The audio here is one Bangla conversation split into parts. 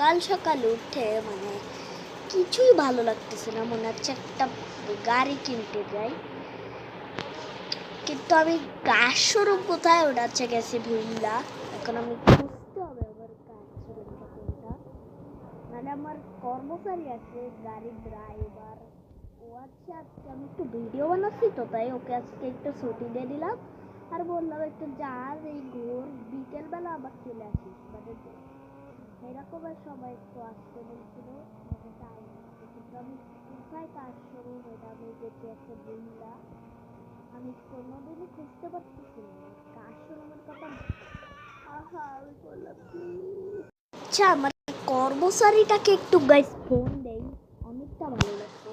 সকাল সকাল উঠে মানে কিছুই ভালো লাগতেছে না, মনে হচ্ছে একটা গাড়ি কিনতে যাই, কিন্তু আমি কার শোরুম কোথায় ওঠাচ্ছে গেছি ভুললা। এখন আমি খুঁজতে হবে আবার কার শোরুমটা কোনটা। মানে আমার কর্মচারী আছে, গাড়ির ড্রাইভার, ও আচ্ছা আজকে আমি একটু ভিডিও বানাচ্ছি তো, তাই ওকে আজকে একটু ছুটি দিয়ে দিলাম আর বললাম একটু যা এই ঘোর বিকেলবেলা আবার চলে আসিস, মানে এরকমের সবাই একটু আসতে বলছিল, মানে টাইম আসছে, কিন্তু আমি কোথায় কাজ শুরু এটা আমি যেতে একটা বললা আমি কোনোদিনই খুঁজতে পারতেছি না কাজ শুরুর কথা। আহা আমি বললাম আচ্ছা আমার কর্মচারীটাকে একটু গাইস ফোন দেই, অনেকটা ভালো লাগছে।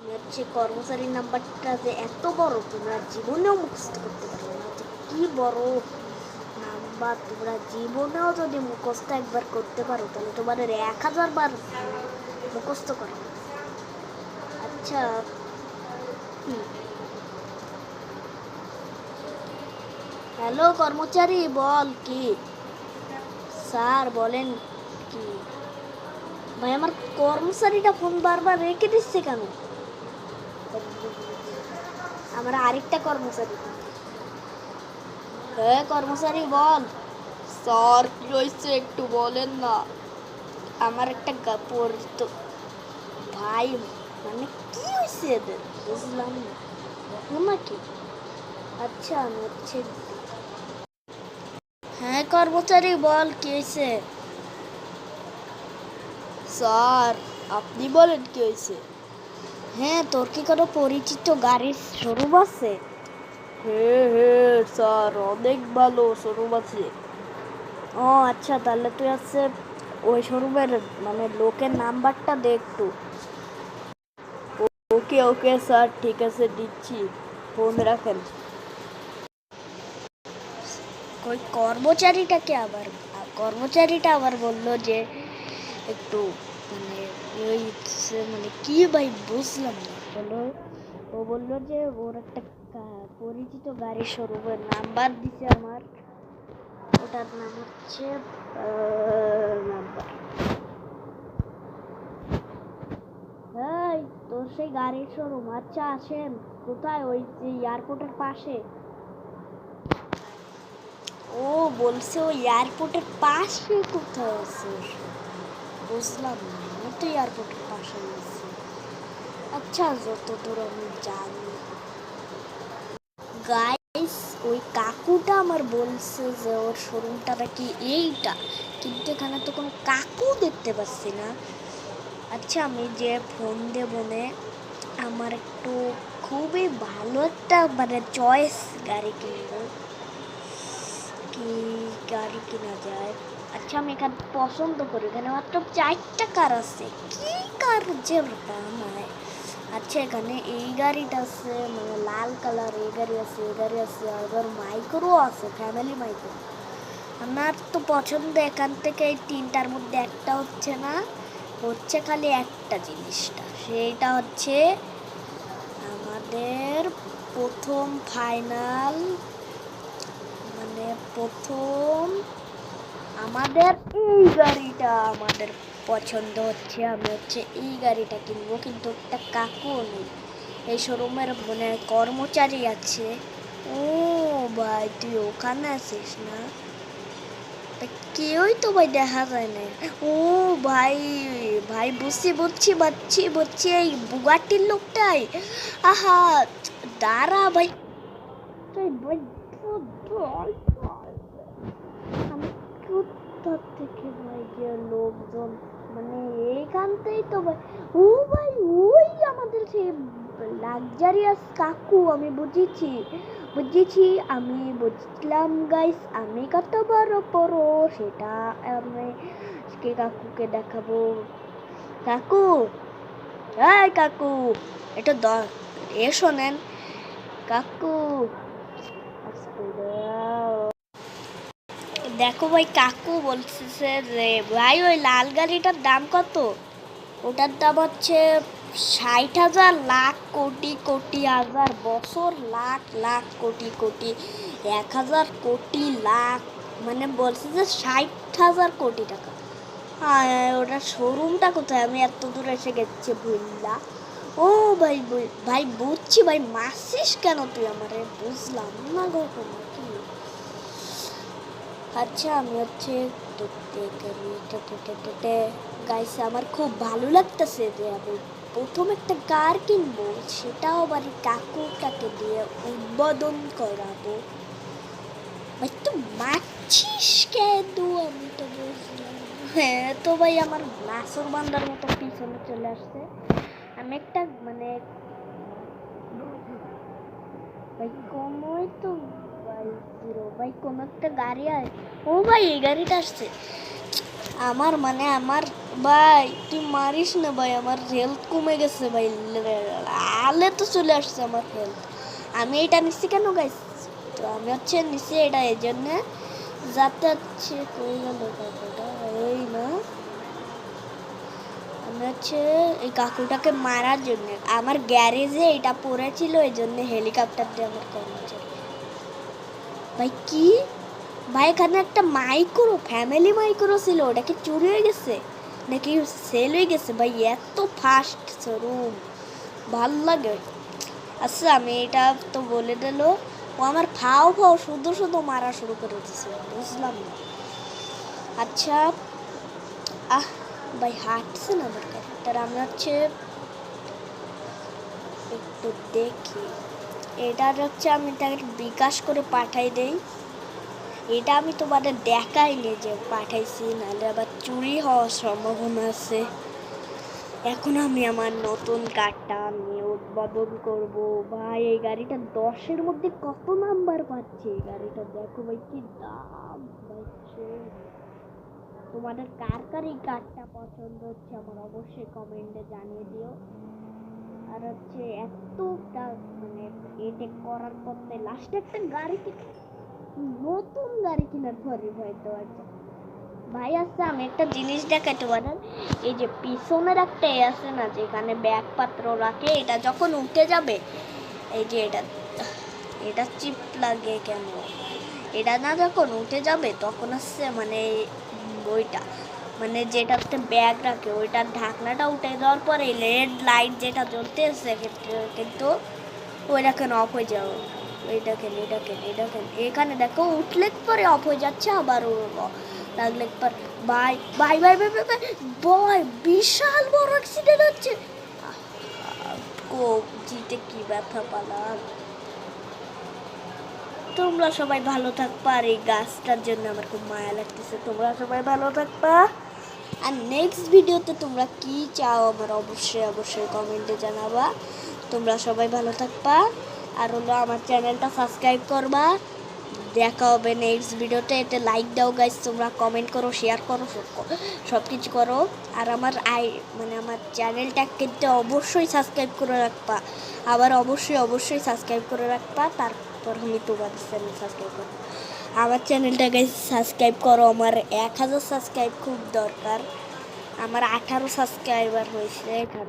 হচ্ছে কর্মচারীর নাম্বারটা যে এত বড় তোমরা জীবনেও মুখস্থ করতে পারবে না, কি বড় নাম্বার, তোমরা জীবনেও যদি মুখস্থ একবার করতে পারো তাহলে তোমাদের 1000 বার মুখস্থ করো। আচ্ছা হ্যালো কর্মচারী, বল কি স্যার বলেন কি ভাই, আমার কর্মচারীটা ফোন বারবার রেখে দিচ্ছে কেন? আমার আরেকটা কর্মচারী। হ্যাঁ কর্মচারী বল। স্যার কি হয়েছে একটু বলেন না, আমার একটা তো ভাই, মানে কি হয়েছে এদের বুঝলাম না নাকি। আচ্ছা আমি হচ্ছে, হ্যাঁ কর্মচারী বল কি হয়েছে। স্যার আপনি বলেন কি হয়েছে। হ্যাঁ তোর কি কোনো পরিচিত গাড়ির শোরুম আছে? হ্যাঁ হ্যাঁ স্যার অনেক ভালো শোরুম আছে। ও আচ্ছা তাহলে তুই আছে ওই শোরুমের মানে লোকের নাম্বারটা দে একটু। ওকে ওকে স্যার ঠিক আছে দিচ্ছি, ফোন রাখেন। ওই কর্মচারীটা আবার বললো যে একটু মানে ওই মানে কি ভাই বুঝলাম না, ও বললো যে ওর একটা পরিচিত গাড়ির শোরুমের নাম্বার দিছে আমার, ওটার নাম হচ্ছে নাম্বার। এই তোর সেই গাড়ির শোরুম, আচ্ছা আসেন কোথায়, ওই যে এয়ারপোর্টের পাশে। ও বলছে ওই এয়ারপোর্টের পাশে কোথায় আছে বুঝলাম না, আমি তো এয়ারপোর্টের পাশে আছি। আচ্ছা যতদূর আমি জানি গাইস, ওই কাকুটা আমার বলছে যে ওর শোরুমটা নাকি এইটা, কিন্তু এখানে তো কোনো কাকু দেখতে পাচ্ছি না। আচ্ছা আমি যে ফোন দেব নে, আমার একটু খুবই ভালো একটা মানে চয়েস গাড়ি কিনবো, কি গাড়ি কিনা যায়। আচ্ছা আমি এখানে পছন্দ করি, এখানে মাত্র 4টা কার আছে, কি কার যে দাম হয়। আচ্ছা এখানে এই গাড়িটা আছে মানে লাল কালার, এই গাড়ি আছে, এই গাড়ি আছে, আবার মাইক্রো আছে, ফ্যামিলি মাইক্রো। আমার তো পছন্দ এখান থেকে এই 3টার মধ্যে একটা হচ্ছে না, হচ্ছে খালি একটা জিনিসটা, সেইটা হচ্ছে আমাদের প্রথম ফাইনাল, মানে প্রথম আমাদের এই গাড়িটা আমাদের পছন্দ হচ্ছে, আমি হচ্ছে এই গাড়িটা কিনবো, কিন্তু একটা কাকু নেই এই শোরুমের, মানে কর্মচারী আছে। ও ভাই তুই ওখানে আছিস না, কেউই তো ভাই দেখা যায় না। ও ভাই ভাই বুঝছি বুঝছি বুঝছি বুঝছি, এই বুগাটির লোকটাই। আহা দাঁড়া ভাই, আমি কোথা থেকে ভাই যে লোকজন, মানে এইখানতেই তো ভাই, ও ভাই ওই আমাদের সেই লাক্সারিয়াস কাকু, আমি বুঝেছি আমি বুঝলাম গাইস, আমি কত বড় পড়ো সেটা আমি আজকে কাকুকে দেখাবো। কাকু, এই কাকু এটা শোনেন কাকু, দেখো ভাই কাকু বলছে যে ভাই ওই লাল গাড়িটার দাম কত? ওটার দাম হচ্ছে 60,000 লাখ কোটি কোটি হাজার বছর, লাখ লাখ কোটি কোটি 1000 কোটি লাখ, মানে বলছে যে 60,000 কোটি টাকা। ওটা শোরুমটা কোথায়? আমি এত দূর এসে গেছি ভুললা। ও ভাই ভাই বুঝছি ভাই, মাসিস কেন তুই আমারে? বুঝলাম না কখনো কি। আচ্ছা আমি হচ্ছে গাইস, আমার খুব ভালো লাগতেছে যে আমি প্রথম একটা কার কিনবো, সেটাও বাড়ির কাকুটাকে দিয়ে উদ্বোধন করাবো। ভাই তুই মারছিস কেন? আমি তো বুঝলাম। হ্যাঁ তো ভাই আমার নাসর বান্দার মতো পিছনে চলে আসছে। আমি একটা মানে ভাই কমই তো ভাই পুরো ভাই কোন একটা গাড়ি আছে। ও ভাই এই গাড়িটা আসছে আমার মানে আমার ভাই তুই মারিস না ভাই, আমার হেলথ কমে গেছে ভাই। আলে তো চলে আসছে আমার হেলথ। আমি এটা নিচ্ছি কেন গাইস? তো আমি হচ্ছে নিচ্ছি এটা এই জন্যে যাতে হচ্ছে কই গেল কাকুটা, এই না আমি হচ্ছে এই কাকুটাকে মারার জন্য আমার গ্যারেজে এটা পড়েছিল, এই জন্য হেলিকপ্টার দিয়ে আমার কর্মচারী। ভাই কি ভাই এখানে একটা মাইক্রো ফ্যামিলি মাইক্রো ছিল, ওটা কি চুরি হয়ে গেছে নাকি সেল হয়ে গেছে? ভাই এত ফাস্ট শোরুম ভাল লাগে। আচ্ছা আমি এটা তো বলে দিল, ও আমার ফাও ফাও শুধু শুধু মারা শুরু করে দিছে, বুঝলাম না। আচ্ছা ভাই হাঁটছে না আমার ক্যারেক্টার। আমি হচ্ছে একটু দেখি, এটা হচ্ছে আমি তাকে বিকাশ করে পাঠাই দেই। এটা আমি তোমাদের দেখাইনি যে পাঠাইছি, নাহলে আবার চুরি হওয়ার সম্ভাবনা আছে। এখন আমি আমার নতুন কারটা আমি উদ্বোধন করব। ভাই এই গাড়িটা 10-এর মধ্যে কত নাম্বার পাচ্ছে? এই গাড়িটা দেখো ভাই কি দাম পাচ্ছে। তোমাদের কার কার এই কারটা পছন্দ হচ্ছে আমার অবশ্যই কমেন্টে জানিয়ে দিও। আর হচ্ছে এতটা মানে এটা করার পর লাস্টে একটা গাড়ি নতুন গাড়ি কেনার পরে হয়তো আছে ভাই। আসছে আমি একটা জিনিস দেখাতে পারেন, এই যে পিছনের একটা আছে না যেখানে ব্যাগ পাত্র রাখে, এটা যখন উঠে যাবে এই যে এটা চিপ লাগে কেন, এটা না যখন উঠে যাবে তখন আসছে মানে ওইটা মানে যেটাতে ব্যাগ রাখে ওইটার ঢাকনাটা উঠে যাওয়ার পরে রেড লাইট যেটা জ্বলতে এসছে কিন্তু ওইটা কেন অফ হয়ে যাও। এখানে দেখো উঠলে পরে অফ হয়ে যাচ্ছে, আবার লাগলে পর বাই বাই বাই বাই বাই বাই বয় বিশাল বড় অ্যাক্সিডেন্ট হচ্ছে। জিতে কি ব্যথা পালাম। তোমরা সবাই ভালো থাকবা, আর এই গাছটার জন্য আমার খুব মায়া লাগতেছে। তোমরা সবাই ভালো থাকবা, আর নেক্সট ভিডিওতে তোমরা কি চাও আমার অবশ্যই কমেন্টে জানাবা। তোমরা সবাই ভালো থাকবা, আর হলো আমার চ্যানেলটা সাবস্ক্রাইব করবা। দেখা হবে নেক্সট ভিডিওতে। এতে লাইক দাও গাইস, তোমরা কমেন্ট করো, শেয়ার করো, সব কিছু করো। আর আমার মানে আমার চ্যানেলটা কিন্তু অবশ্যই সাবস্ক্রাইব করে রাখবা। আবার অবশ্যই সাবস্ক্রাইব করে রাখবা, তারপর আমি তোমাদের চ্যানেল সাবস্ক্রাইব করবো। আমার চ্যানেলটা গাইস সাবস্ক্রাইব করো, আমার 1000 সাবস্ক্রাইব খুব দরকার। আমার 18 সাবস্ক্রাইবার হয়েছে এখান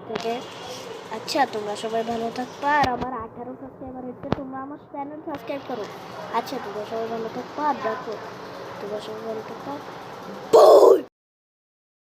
থেকে। আচ্ছা তোমরা সবাই ভালো থাকবা, আর আমার 18 সাবস্ক্রাইবার হচ্ছে, তোমরা আমার চ্যানেল সাবস্ক্রাইব করো। আচ্ছা তোমরা সবাই ভালো থাকবা, আর দেখো তোমরা সবাই ভালো থাকবা।